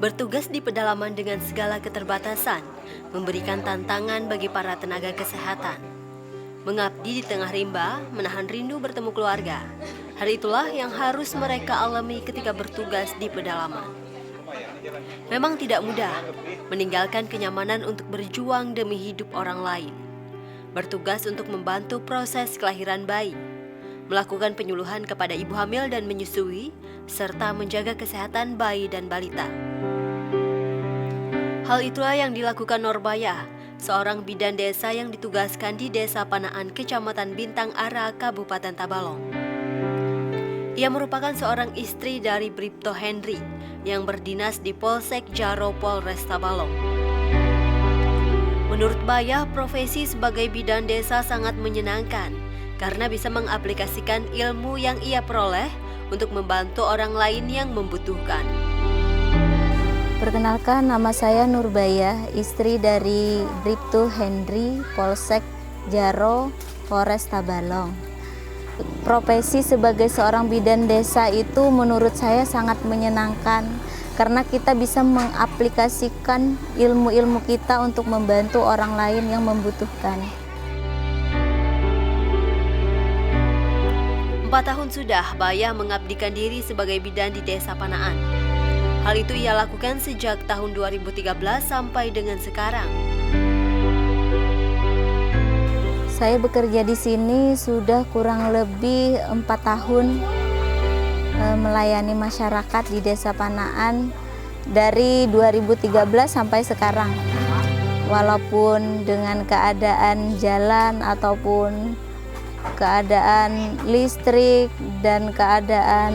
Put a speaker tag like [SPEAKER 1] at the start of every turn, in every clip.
[SPEAKER 1] Bertugas di pedalaman dengan segala keterbatasan memberikan tantangan bagi para tenaga kesehatan. Mengabdi di tengah rimba, menahan rindu bertemu keluarga. Hal itulah yang harus mereka alami ketika bertugas di pedalaman. Memang tidak mudah meninggalkan kenyamanan untuk berjuang demi hidup orang lain. Bertugas untuk membantu proses kelahiran bayi, melakukan penyuluhan kepada ibu hamil dan menyusui, serta menjaga kesehatan bayi dan balita. Hal itulah yang dilakukan Norbaya, seorang bidan desa yang ditugaskan di Desa Panaan, Kecamatan Bintang Ara, Kabupaten Tabalong. Ia merupakan seorang istri dari Bripto Henry yang berdinas di Polsek Jaro, Polres Tabalong. Menurut Baya, profesi sebagai bidan desa sangat menyenangkan karena bisa mengaplikasikan ilmu yang ia peroleh untuk membantu orang lain yang membutuhkan.
[SPEAKER 2] Perkenalkan, nama saya Nurbaya, istri dari Bripto Henry, Polsek Jaro, Polres Tabalong. Profesi sebagai seorang bidan desa itu menurut saya sangat menyenangkan karena kita bisa mengaplikasikan ilmu-ilmu kita untuk membantu orang lain yang membutuhkan.
[SPEAKER 1] 4 tahun sudah Baya mengabdikan diri sebagai bidan di Desa Panaan. Hal itu ia lakukan sejak tahun 2013 sampai dengan sekarang.
[SPEAKER 2] Saya bekerja di sini sudah kurang lebih 4 tahun melayani masyarakat di Desa Panaan dari 2013 sampai sekarang. Walaupun dengan keadaan jalan ataupun keadaan listrik dan keadaan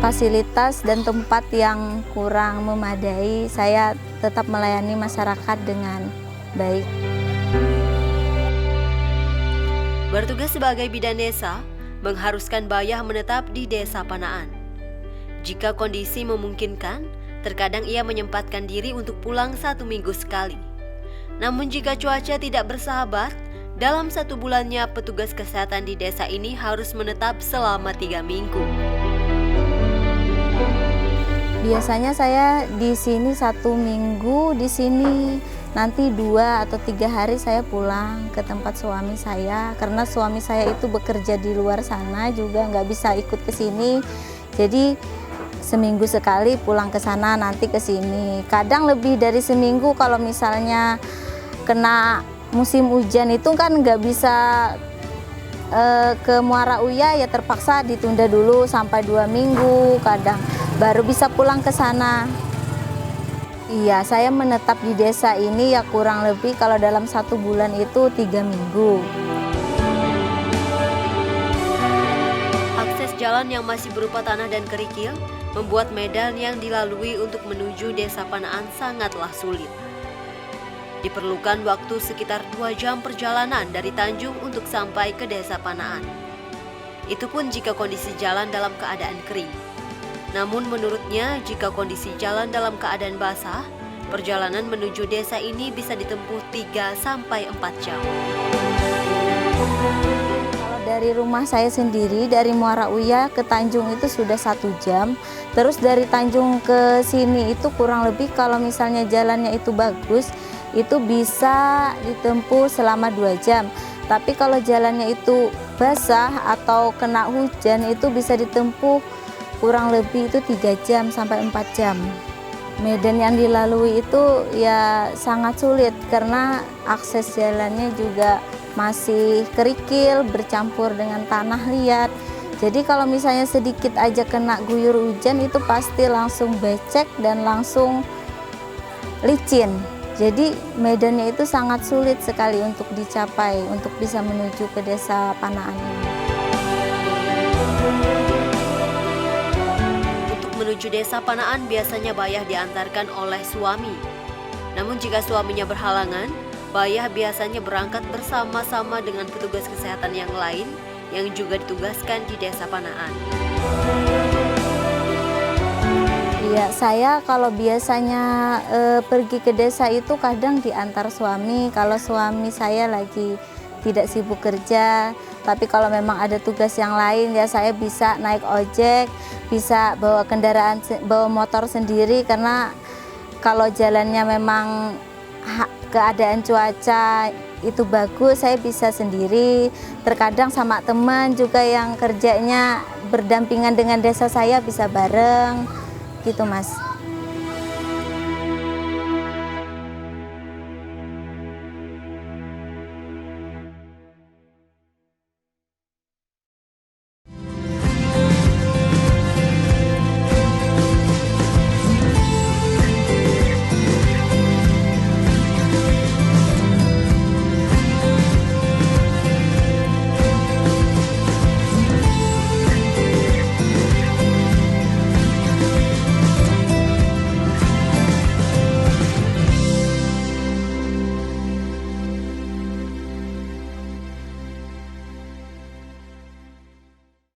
[SPEAKER 2] fasilitas dan tempat yang kurang memadai, saya tetap melayani masyarakat dengan baik.
[SPEAKER 1] Bertugas sebagai bidan desa mengharuskan Baya menetap di Desa Panaan. Jika kondisi memungkinkan, terkadang ia menyempatkan diri untuk pulang 1 minggu sekali. Namun jika cuaca tidak bersahabat, dalam 1 bulannya petugas kesehatan di desa ini harus menetap selama 3 minggu.
[SPEAKER 2] Biasanya saya di sini 1 minggu, di sini nanti 2 atau 3 hari saya pulang ke tempat suami saya karena suami saya itu bekerja di luar sana juga nggak bisa ikut ke sini. Jadi seminggu sekali pulang ke sana, nanti ke sini. Kadang lebih dari seminggu kalau misalnya kena musim hujan itu kan nggak bisa ke Muara Uya, ya terpaksa ditunda dulu sampai 2 minggu kadang baru bisa pulang ke sana. Iya, saya menetap di desa ini ya kurang lebih kalau dalam 1 bulan itu 3 minggu.
[SPEAKER 1] Akses jalan yang masih berupa tanah dan kerikil membuat medan yang dilalui untuk menuju Desa Panaan sangatlah sulit. Diperlukan waktu sekitar 2 jam perjalanan dari Tanjung untuk sampai ke Desa Panaan. Itu pun jika kondisi jalan dalam keadaan kering. Namun menurutnya, jika kondisi jalan dalam keadaan basah, perjalanan menuju desa ini bisa ditempuh 3-4 jam.
[SPEAKER 2] Kalau dari rumah saya sendiri, dari Muara Uya ke Tanjung itu sudah 1 jam. Terus dari Tanjung ke sini itu kurang lebih kalau misalnya jalannya itu bagus, itu bisa ditempuh selama 2 jam. Tapi kalau jalannya itu basah atau kena hujan itu bisa ditempuh kurang lebih itu 3 jam sampai 4 jam. Medan yang dilalui itu ya sangat sulit karena akses jalannya juga masih kerikil bercampur dengan tanah liat. Jadi kalau misalnya sedikit aja kena guyur hujan itu pasti langsung becek dan langsung licin. Jadi medannya itu sangat sulit sekali untuk dicapai untuk bisa menuju ke Desa Panaan ini.
[SPEAKER 1] Menuju Desa Panaan biasanya Bayah diantarkan oleh suami. Namun jika suaminya berhalangan, Bayah biasanya berangkat bersama-sama dengan petugas kesehatan yang lain yang juga ditugaskan di Desa Panaan.
[SPEAKER 2] Iya, saya kalau biasanya pergi ke desa itu kadang diantar suami. Kalau suami saya lagi tidak sibuk kerja, Tapi kalau memang ada tugas yang lain ya saya bisa naik ojek, bisa bawa kendaraan, bawa motor sendiri, karena kalau jalannya memang keadaan cuaca itu bagus, saya bisa sendiri. Terkadang sama teman juga yang kerjanya berdampingan dengan desa saya bisa bareng gitu Mas.